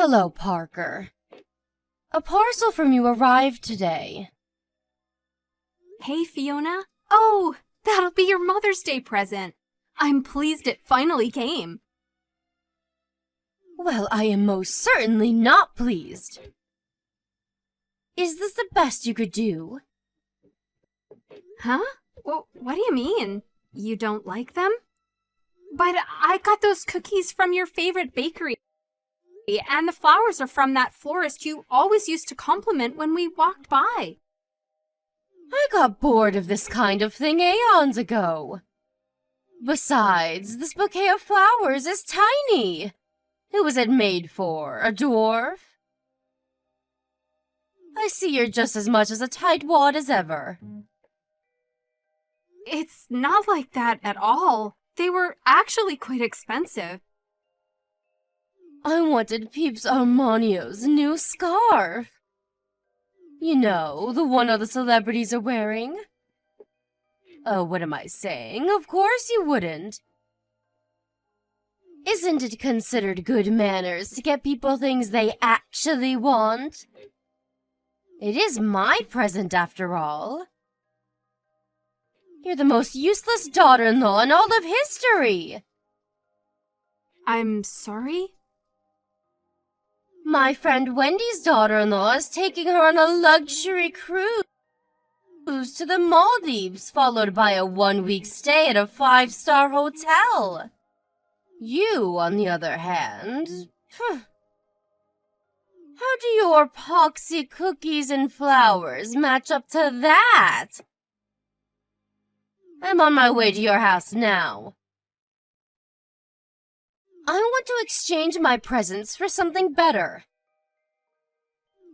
Hello, Parker. A parcel from you arrived today. Hey, Fiona. Oh, that'll be your Mother's Day present. I'm pleased it finally came. Well, I am most certainly not pleased. Is this the best you could do? Huh? Well, what do you mean? You don't like them? But I got those cookies from your favorite bakery, and the flowers are from that florist you always used to compliment when we walked by. I got bored of this kind of thing aeons ago. Besides, this bouquet of flowers is tiny. Who was it made for? A dwarf? I see you're just as much as a tightwad as ever. It's not like that at all. They were actually quite expensive. I wanted Peeps Armanio's new scarf. You know, the one all the celebrities are wearing. Oh, what am I saying? Of course you wouldn't. Isn't it considered good manners to get people things they actually want? It is my present, after all. You're the most useless daughter-in-law in all of history. I'm sorry? My friend Wendy's daughter-in-law is taking her on a luxury cruise to the Maldives, followed by a 1-week stay at a 5-star hotel. You, on the other hand, how do your poxy cookies and flowers match up to that? I'm on my way to your house now. I want to exchange my presents for something better.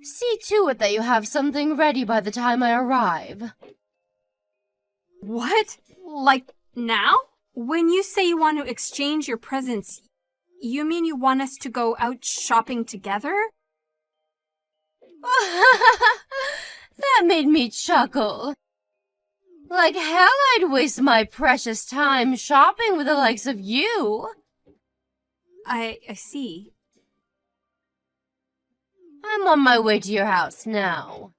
See to it that you have something ready by the time I arrive. What? Like now? When you say you want to exchange your presents, you mean you want us to go out shopping together? That made me chuckle. Like hell I'd waste my precious time shopping with the likes of you. I see. I'm on my way to your house now.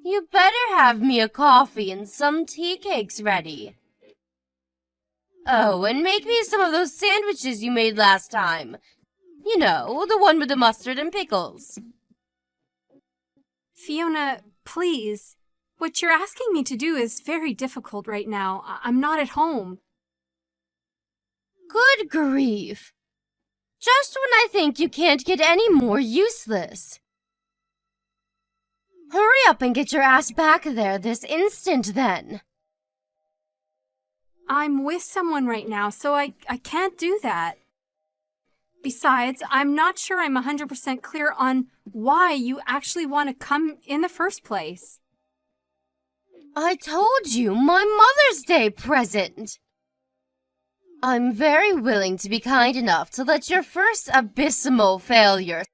You better have me a coffee and some tea cakes ready. Oh, and make me some of those sandwiches you made last time. You know, the one with the mustard and pickles. Fiona, please. What you're asking me to do is very difficult right now. I'm not at home. Good grief. Just when I think you can't get any more useless. Hurry up and get your ass back there this instant, then. I'm with someone right now, so I can't do that. Besides, I'm not sure I'm 100% clear on why you actually want to come in the first place. I told you, my Mother's Day present. I'm very willing to be kind enough to let your first abysmal failure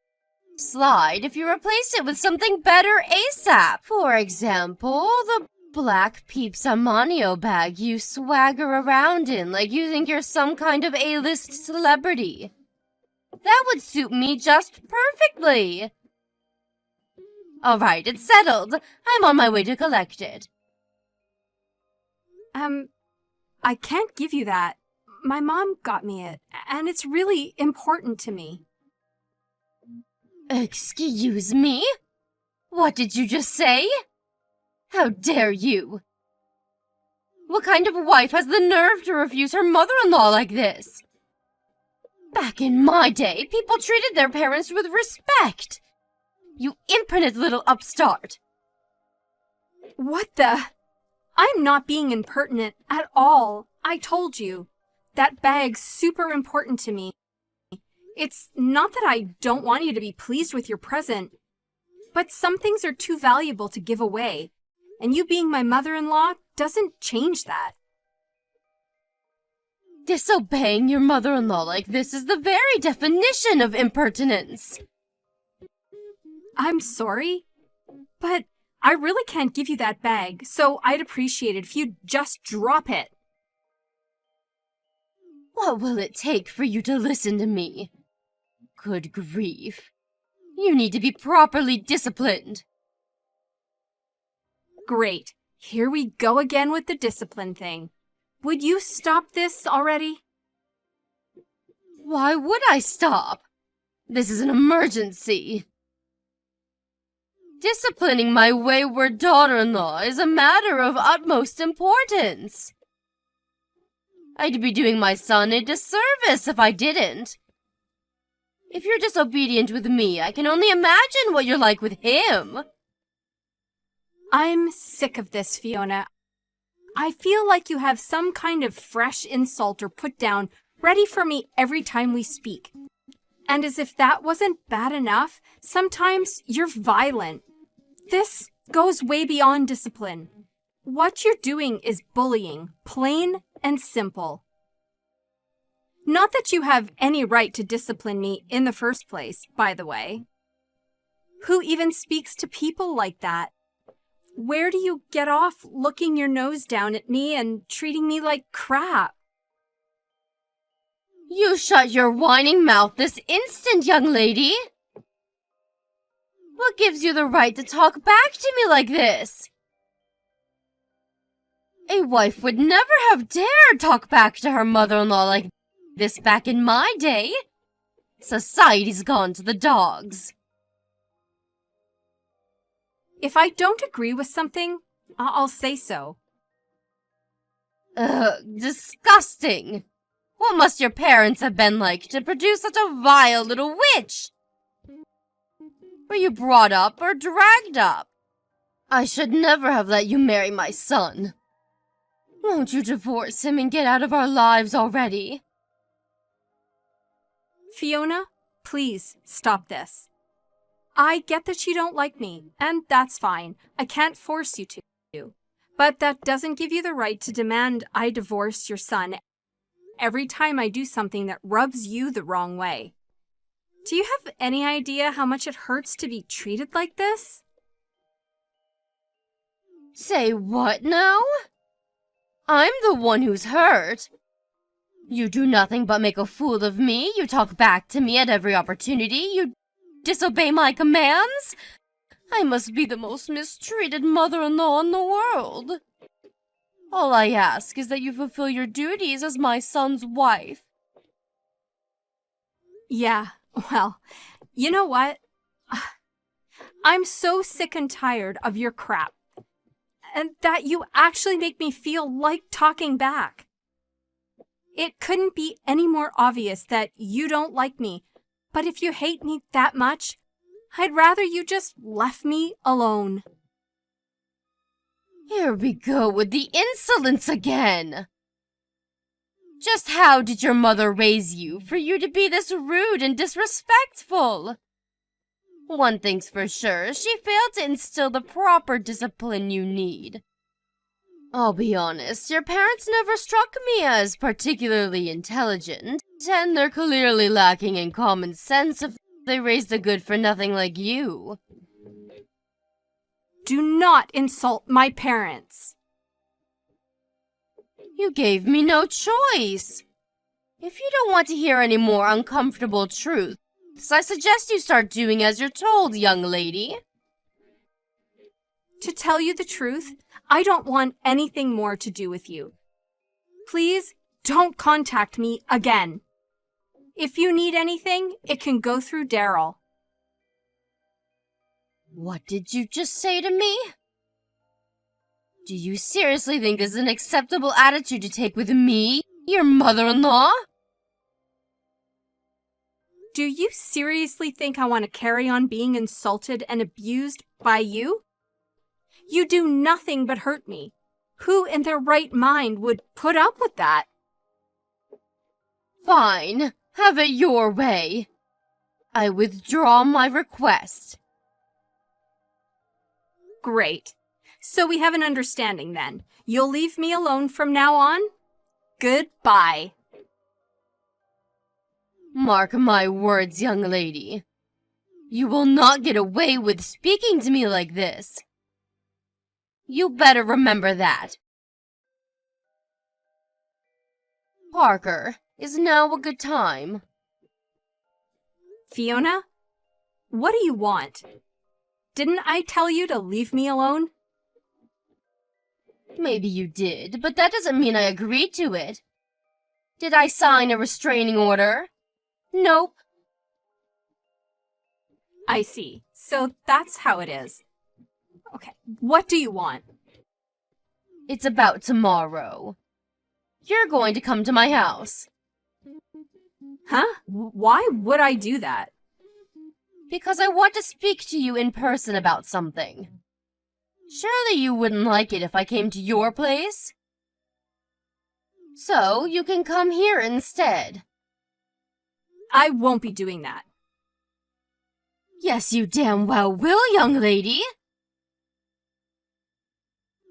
slide if you replace it with something better ASAP. For example, the black Peeps Armanio bag you swagger around in like you think you're some kind of A-list celebrity. That would suit me just perfectly. All right, it's settled. I'm on my way to collect it. I can't give you that. My mom got me it, and it's really important to me. Excuse me? What did you just say? How dare you? What kind of wife has the nerve to refuse her mother-in-law like this? Back in my day, people treated their parents with respect. You impudent little upstart. What the? I'm not being impertinent at all. I told you. That bag's super important to me. It's not that I don't want you to be pleased with your present, but some things are too valuable to give away, and you being my mother-in-law doesn't change that. Disobeying your mother-in-law like this is the very definition of impertinence. I'm sorry, but I really can't give you that bag, so I'd appreciate it if you'd just drop it. What will it take for you to listen to me? Good grief. You need to be properly disciplined. Great. Here we go again with the discipline thing. Would you stop this already? Why would I stop? This is an emergency. Disciplining my wayward daughter-in-law is a matter of utmost importance. I'd be doing my son a disservice if I didn't. If you're disobedient with me, I can only imagine what you're like with him. I'm sick of this, Fiona. I feel like you have some kind of fresh insult or put down ready for me every time we speak. And as if that wasn't bad enough, sometimes you're violent. This goes way beyond discipline. What you're doing is bullying, plain and simple. Not that you have any right to discipline me in the first place, by the way. Who even speaks to people like that? Where do you get off looking your nose down at me and treating me like crap? You shut your whining mouth this instant, young lady! What gives you the right to talk back to me like this? A wife would never have dared talk back to her mother-in-law like this back in my day. Society's gone to the dogs. If I don't agree with something, I'll say so. Ugh, disgusting! What must your parents have been like to produce such a vile little witch? Were you brought up or dragged up? I should never have let you marry my son. Won't you divorce him and get out of our lives already? Fiona, please stop this. I get that you don't like me, and that's fine. I can't force you to. But that doesn't give you the right to demand I divorce your son every time I do something that rubs you the wrong way. Do you have any idea how much it hurts to be treated like this? Say what now? I'm the one who's hurt. You do nothing but make a fool of me. You talk back to me at every opportunity. You disobey my commands. I must be the most mistreated mother-in-law in the world. All I ask is that you fulfill your duties as my son's wife. Yeah, well, you know what? I'm so sick and tired of your crap. And that you actually make me feel like talking back. It couldn't be any more obvious that you don't like me, but if you hate me that much, I'd rather you just left me alone. Here we go with the insolence again. Just how did your mother raise you for you to be this rude and disrespectful? One thing's for sure, she failed to instill the proper discipline you need. I'll be honest, your parents never struck me as particularly intelligent, and they're clearly lacking in common sense if they raised a good-for-nothing like you. Do not insult my parents. You gave me no choice. If you don't want to hear any more uncomfortable truths, I suggest you start doing as you're told, young lady. To tell you the truth, I don't want anything more to do with you. Please don't contact me again. If you need anything, it can go through Daryl. What did you just say to me? Do you seriously think this is an acceptable attitude to take with me, your mother-in-law? Do you seriously think I want to carry on being insulted and abused by you? You do nothing but hurt me. Who in their right mind would put up with that? Fine, have it your way. I withdraw my request. Great. So we have an understanding then. You'll leave me alone from now on? Goodbye. Mark my words, young lady. You will not get away with speaking to me like this. You better remember that. Parker, is now a good time? Fiona, What do you want? Didn't I tell you to leave me alone? Maybe you did, but that doesn't mean I agreed to it. Did I sign a restraining order? Nope. I see. So that's how it is. Okay, what do you want? It's about tomorrow. You're going to come to my house. Huh? Why would I do that? Because I want to speak to you in person about something. Surely you wouldn't like it if I came to your place? So you can come here instead. I won't be doing that. Yes, you damn well will, young lady.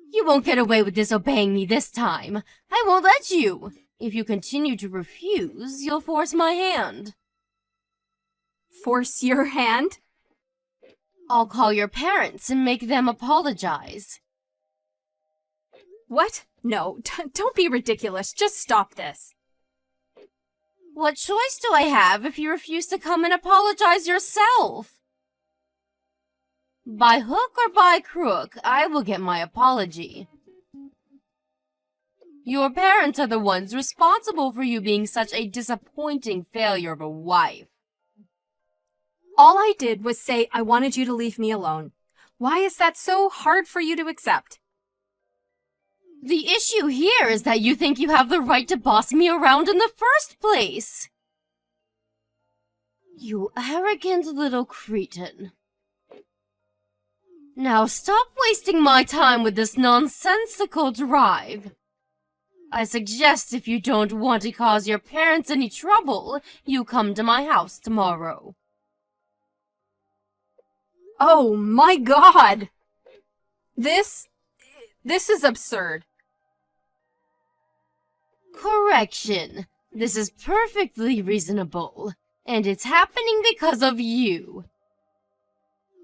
You won't get away with disobeying me this time. I won't let you. If you continue to refuse, you'll force my hand. Force your hand? I'll call your parents and make them apologize. What? No, don't be ridiculous. Just stop this. What choice do I have if you refuse to come and apologize yourself? By hook or by crook, I will get my apology. Your parents are the ones responsible for you being such a disappointing failure of a wife. All I did was say I wanted you to leave me alone. Why is that so hard for you to accept? The issue here is that you think you have the right to boss me around in the first place. You arrogant little cretin. Now stop wasting my time with this nonsensical drive. I suggest if you don't want to cause your parents any trouble, you come to my house tomorrow. Oh my God! This is absurd. Correction. This is perfectly reasonable, and it's happening because of you.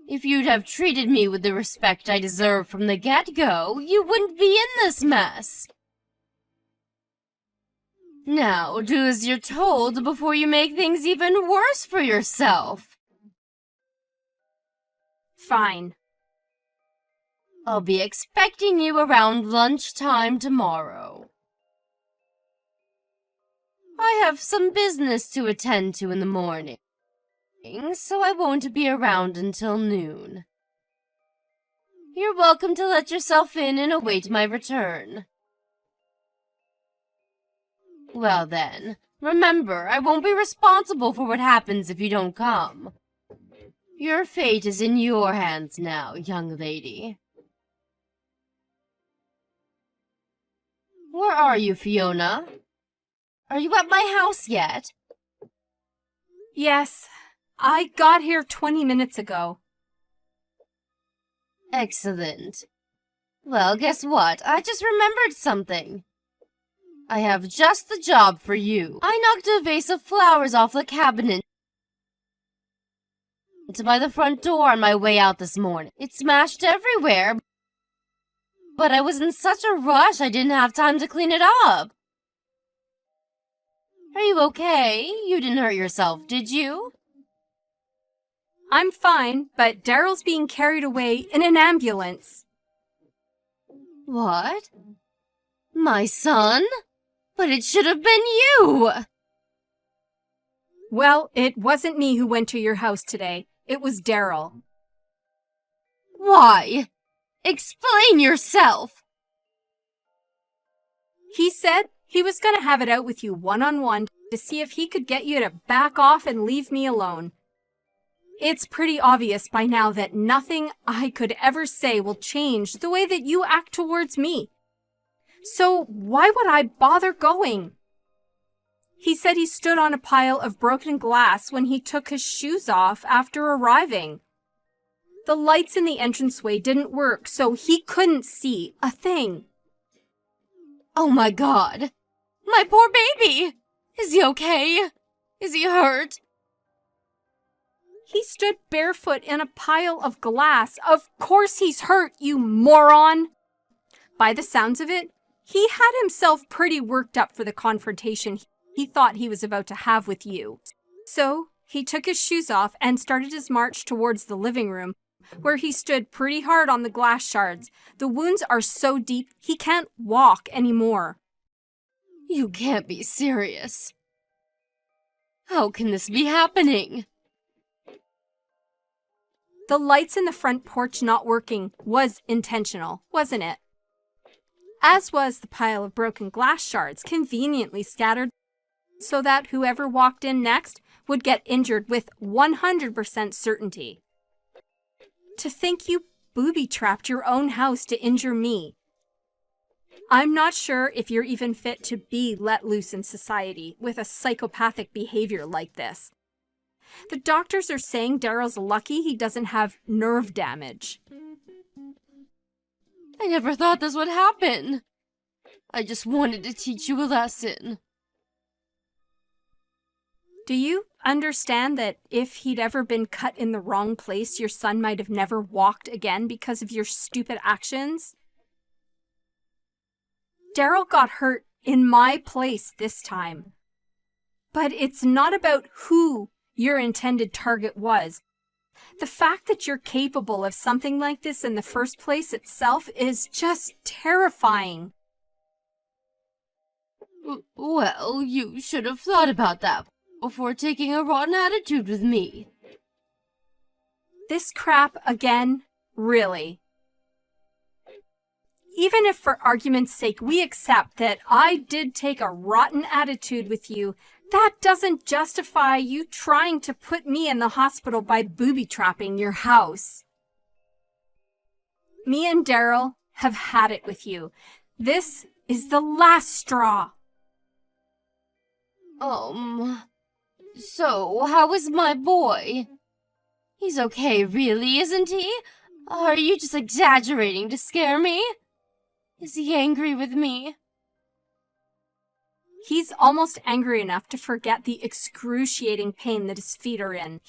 If you'd have treated me with the respect I deserve from the get-go, you wouldn't be in this mess. Now, do as you're told before you make things even worse for yourself. Fine. I'll be expecting you around lunchtime tomorrow. I have some business to attend to in the morning, so I won't be around until noon. You're welcome to let yourself in and await my return. Well then, remember, I won't be responsible for what happens if you don't come. Your fate is in your hands now, young lady. Where are you, Fiona? Are you at my house yet? Yes, I got here 20 minutes ago. Excellent. Well, guess what? I just remembered something. I have just the job for you. I knocked a vase of flowers off the cabinet by the front door on my way out this morning. It smashed everywhere, but I was in such a rush I didn't have time to clean it up. Are you okay? You didn't hurt yourself, did you? I'm fine, but Daryl's being carried away in an ambulance. What? My son? But it should have been you! Well, it wasn't me who went to your house today. It was Daryl. Why? Explain yourself! He said he was going to have it out with you one-on-one to see if he could get you to back off and leave me alone. It's pretty obvious by now that nothing I could ever say will change the way that you act towards me. So why would I bother going? He said he stood on a pile of broken glass when he took his shoes off after arriving. The lights in the entranceway didn't work, so he couldn't see a thing. Oh my God! My poor baby! Is he okay? Is he hurt? He stood barefoot in a pile of glass. Of course he's hurt, you moron! By the sounds of it, he had himself pretty worked up for the confrontation he thought he was about to have with you. So He took his shoes off and started his march towards the living room, where he stood pretty hard on the glass shards. The wounds are so deep he can't walk anymore. You can't be serious. How can this be happening? The lights in the front porch not working was intentional, wasn't it? As was the pile of broken glass shards conveniently scattered so that whoever walked in next would get injured with 100% certainty. To think you booby-trapped your own house to injure me. I'm not sure if you're even fit to be let loose in society with a psychopathic behavior like this. The doctors are saying Daryl's lucky he doesn't have nerve damage. I never thought this would happen. I just wanted to teach you a lesson. Do you understand that if he'd ever been cut in the wrong place, your son might have never walked again because of your stupid actions? Daryl got hurt in my place this time. But it's not about who your intended target was. The fact that you're capable of something like this in the first place itself is just terrifying. Well, you should have thought about that before taking a rotten attitude with me. This crap again? Really? Even if for argument's sake we accept that I did take a rotten attitude with you, that doesn't justify you trying to put me in the hospital by booby-trapping your house. Me and Daryl have had it with you. This is the last straw. So how is my boy? He's okay, really, isn't he? Are you just exaggerating to scare me? Is he angry with me? He's almost angry enough to forget the excruciating pain that his feet are in.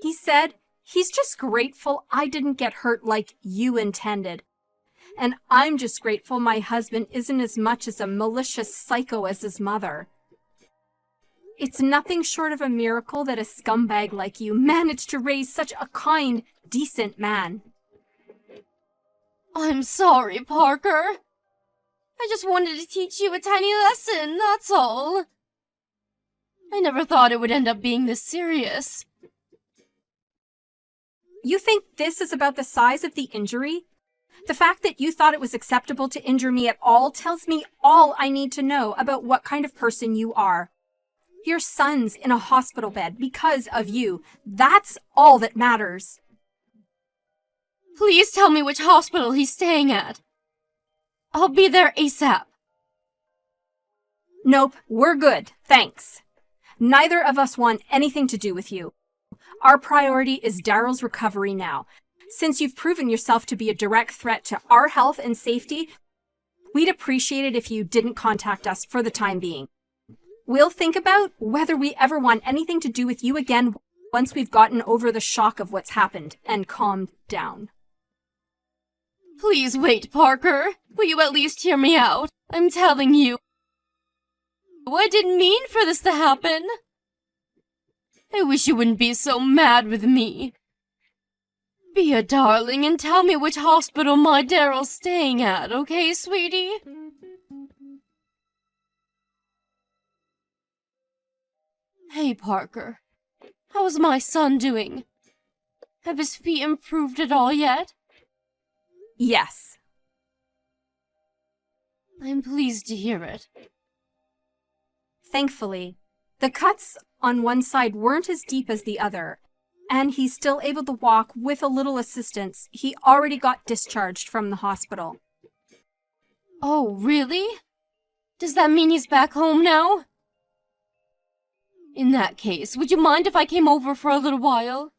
He said he's just grateful I didn't get hurt like you intended. And I'm just grateful my husband isn't as much as a malicious psycho as his mother. It's nothing short of a miracle that a scumbag like you managed to raise such a kind, decent man. I'm sorry, Parker. I just wanted to teach you a tiny lesson, that's all. I never thought it would end up being this serious. You think this is about the size of the injury? The fact that you thought it was acceptable to injure me at all tells me all I need to know about what kind of person you are. Your son's in a hospital bed because of you. That's all that matters. Please tell me which hospital he's staying at. I'll be there ASAP. Nope, we're good, thanks. Neither of us want anything to do with you. Our priority is Daryl's recovery now. Since you've proven yourself to be a direct threat to our health and safety, we'd appreciate it if you didn't contact us for the time being. We'll think about whether we ever want anything to do with you again once we've gotten over the shock of what's happened and calmed down. Please wait, Parker. Will you at least hear me out? I'm telling you. I didn't mean for this to happen. I wish you wouldn't be so mad with me. Be a darling and tell me which hospital my Daryl's staying at, okay, sweetie? Hey, Parker. How's my son doing? Have his feet improved at all yet? Yes. I'm pleased to hear it. Thankfully, the cuts on one side weren't as deep as the other, and he's still able to walk with a little assistance. He already got discharged from the hospital. Oh, really? Does that mean he's back home now? In that case, would you mind if I came over for a little while?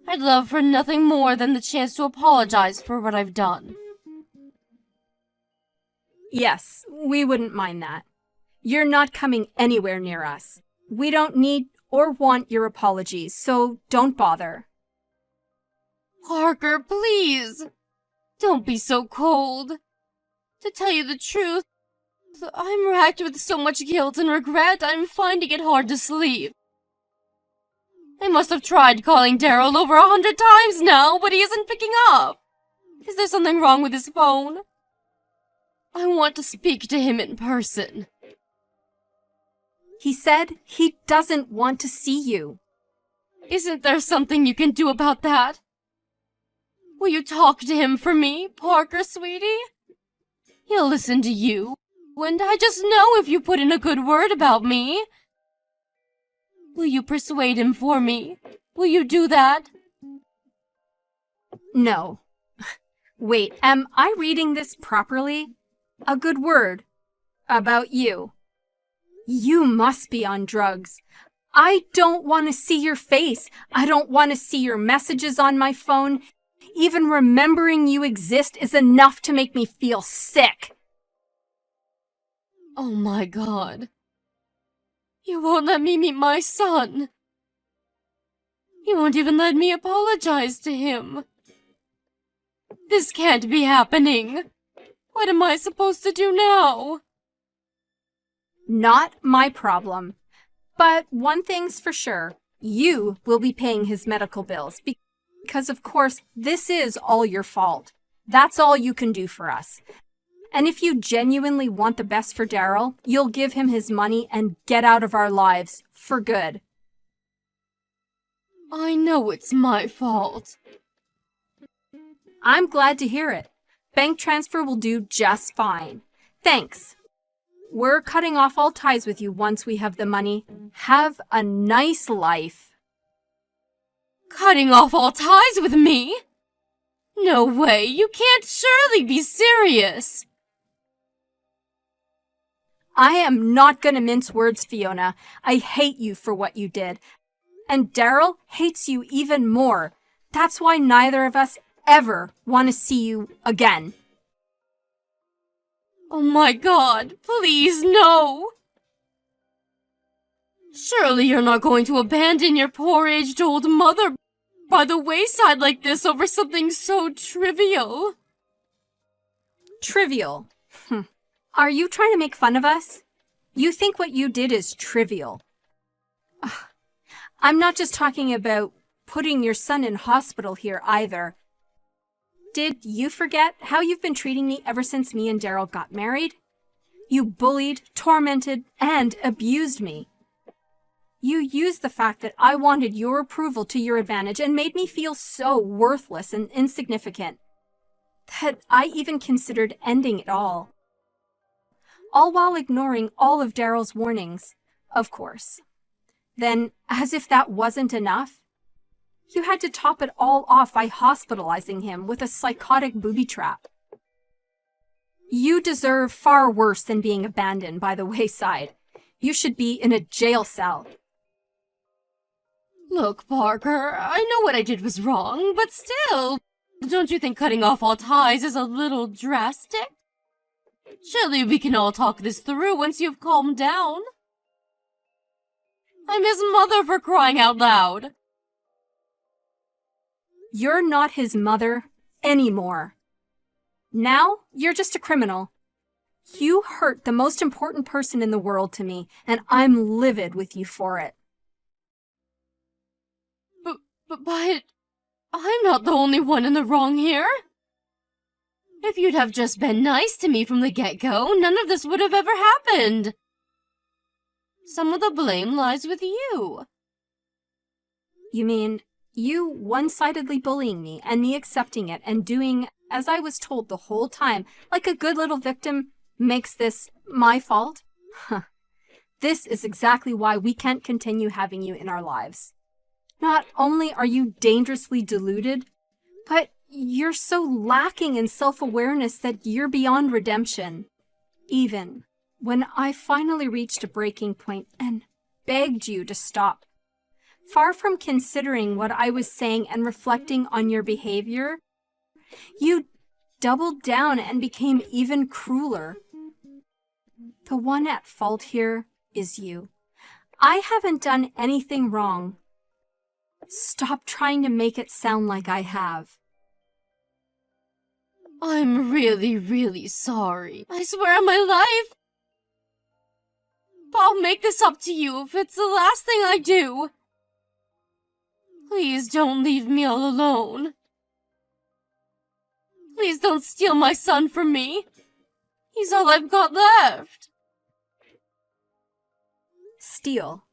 I'd love for nothing more than the chance to apologize for what I've done. Yes, we wouldn't mind that. You're not coming anywhere near us. We don't need or want your apologies, so don't bother. Parker, please! Don't be so cold. To tell you the truth, I'm racked with so much guilt and regret, I'm finding it hard to sleep. I must have tried calling Daryl over 100 times now, but he isn't picking up. Is there something wrong with his phone? I want to speak to him in person. He said he doesn't want to see you. Isn't there something you can do about that? Will you talk to him for me, Parker, sweetie? He'll listen to you, and I just know if you put in a good word about me. Will you persuade him for me? Will you do that? No. Wait, am I reading this properly? A good word about you. You must be on drugs. I don't want to see your face. I don't want to see your messages on my phone. Even remembering you exist is enough to make me feel sick. Oh my God. You won't let me meet my son. You won't even let me apologize to him. This can't be happening. What am I supposed to do now? Not my problem. But one thing's for sure. You will be paying his medical bills because, of course, this is all your fault. That's all you can do for us. And if you genuinely want the best for Daryl, you'll give him his money and get out of our lives for good. I know it's my fault. I'm glad to hear it. Bank transfer will do just fine. Thanks. We're cutting off all ties with you once we have the money. Have a nice life. Cutting off all ties with me? No way, you can't surely be serious. I am not gonna mince words, Fiona. I hate you for what you did. And Daryl hates you even more. That's why neither of us ever want to see you again. Oh my God, please no! Surely you're not going to abandon your poor aged old mother by the wayside like this over something so trivial. Trivial? Are you trying to make fun of us? You think what you did is trivial. I'm not just talking about putting your son in hospital here either. Did you forget how you've been treating me ever since me and Daryl got married? You bullied, tormented, and abused me. You used the fact that I wanted your approval to your advantage and made me feel so worthless and insignificant that I even considered ending it all while ignoring all of Daryl's warnings, of course. Then, as if that wasn't enough, you had to top it all off by hospitalizing him with a psychotic booby trap. You deserve far worse than being abandoned by the wayside. You should be in a jail cell. Look, Parker, I know what I did was wrong, but still, don't you think cutting off all ties is a little drastic? Surely we can all talk this through once you've calmed down. I'm his mother, for crying out loud. You're not his mother anymore. Now, you're just a criminal. You hurt the most important person in the world to me, and I'm livid with you for it. But I'm not the only one in the wrong here. If you'd have just been nice to me from the get-go, none of this would have ever happened. Some of the blame lies with you. You mean you one-sidedly bullying me and me accepting it and doing as I was told the whole time, like a good little victim, makes this my fault? This is exactly why we can't continue having you in our lives. Not only are you dangerously deluded, but you're so lacking in self-awareness that you're beyond redemption. Even when I finally reached a breaking point and begged you to stop, far from considering what I was saying and reflecting on your behavior, you doubled down and became even crueler. The one at fault here is you. I haven't done anything wrong. Stop trying to make it sound like I have. I'm really, really sorry. I swear on my life. I'll make this up to you if it's the last thing I do. Please don't leave me all alone. Please don't steal my son from me. He's all I've got left. Steal.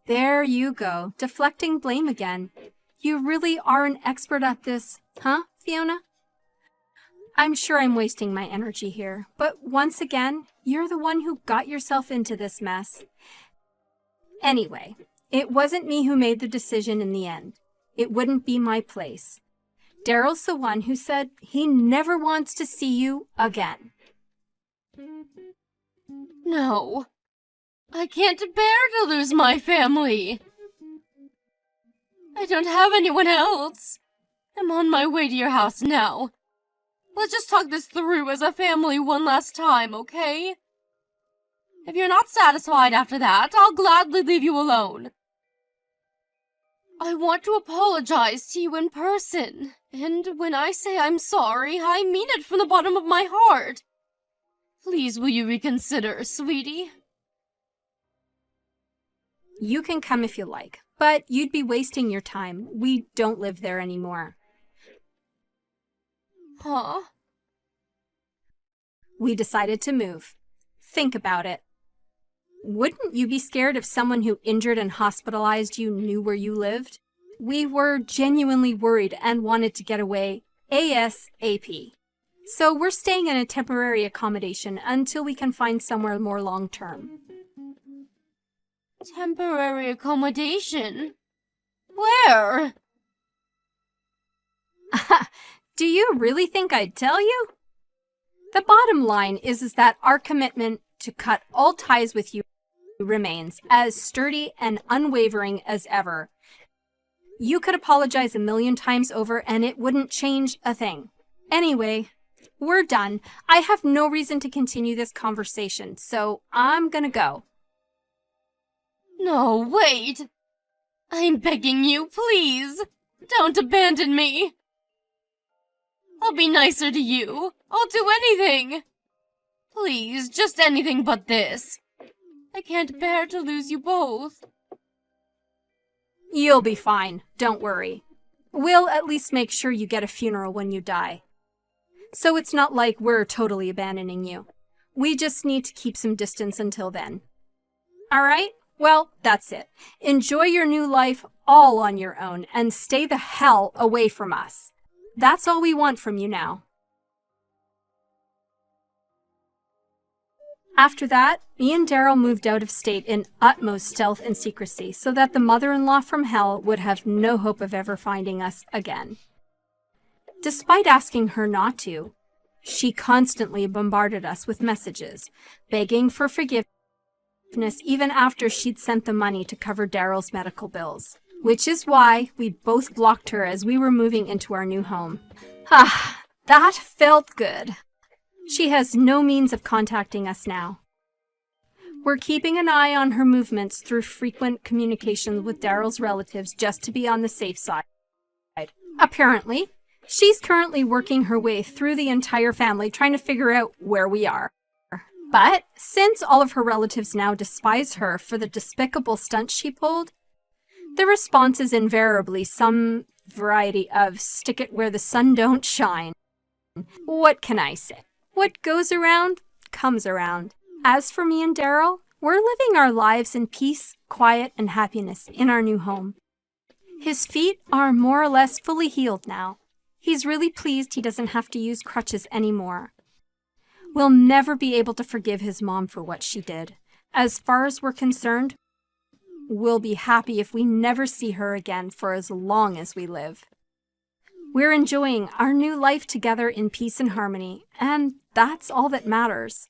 There you go, deflecting blame again. You really are an expert at this, huh, Fiona? I'm sure I'm wasting my energy here, but once again, you're the one who got yourself into this mess. Anyway, it wasn't me who made the decision in the end. It wouldn't be my place. Daryl's the one who said he never wants to see you again. No. I can't bear to lose my family. I don't have anyone else. I'm on my way to your house now. Let's just talk this through as a family one last time, okay? If you're not satisfied after that, I'll gladly leave you alone. I want to apologize to you in person, and when I say I'm sorry, I mean it from the bottom of my heart. Please, will you reconsider, sweetie? You can come if you like, but you'd be wasting your time. We don't live there anymore. Huh? We decided to move. Think about it. Wouldn't you be scared if someone who injured and hospitalized you knew where you lived? We were genuinely worried and wanted to get away ASAP. So we're staying in a temporary accommodation until we can find somewhere more long-term. Temporary accommodation? Where? Do you really think I'd tell you? The bottom line is that our commitment to cut all ties with you remains as sturdy and unwavering as ever. You could apologize 1,000,000 times over and it wouldn't change a thing. Anyway, we're done. I have no reason to continue this conversation, so I'm gonna go. No, wait. I'm begging you, please. Don't abandon me. I'll be nicer to you. I'll do anything. Please, just anything but this. I can't bear to lose you both. You'll be fine. Don't worry. We'll at least make sure you get a funeral when you die. So it's not like we're totally abandoning you. We just need to keep some distance until then. All right? Well, that's it. Enjoy your new life all on your own and stay the hell away from us. That's all we want from you now. After that, me and Daryl moved out of state in utmost stealth and secrecy so that the mother-in-law from hell would have no hope of ever finding us again. Despite asking her not to, she constantly bombarded us with messages, begging for forgiveness even after she'd sent the money to cover Daryl's medical bills, which is why we both blocked her as we were moving into our new home. Ah, that felt good. She has no means of contacting us now. We're keeping an eye on her movements through frequent communications with Daryl's relatives just to be on the safe side. Apparently, she's currently working her way through the entire family trying to figure out where we are. But since all of her relatives now despise her for the despicable stunt she pulled, the response is invariably some variety of stick it where the sun don't shine. What can I say? What goes around, comes around. As for me and Daryl, we're living our lives in peace, quiet, and happiness in our new home. His feet are more or less fully healed now. He's really pleased he doesn't have to use crutches anymore. We'll never be able to forgive his mom for what she did. As far as we're concerned, we'll be happy if we never see her again for as long as we live. We're enjoying our new life together in peace and harmony, and that's all that matters.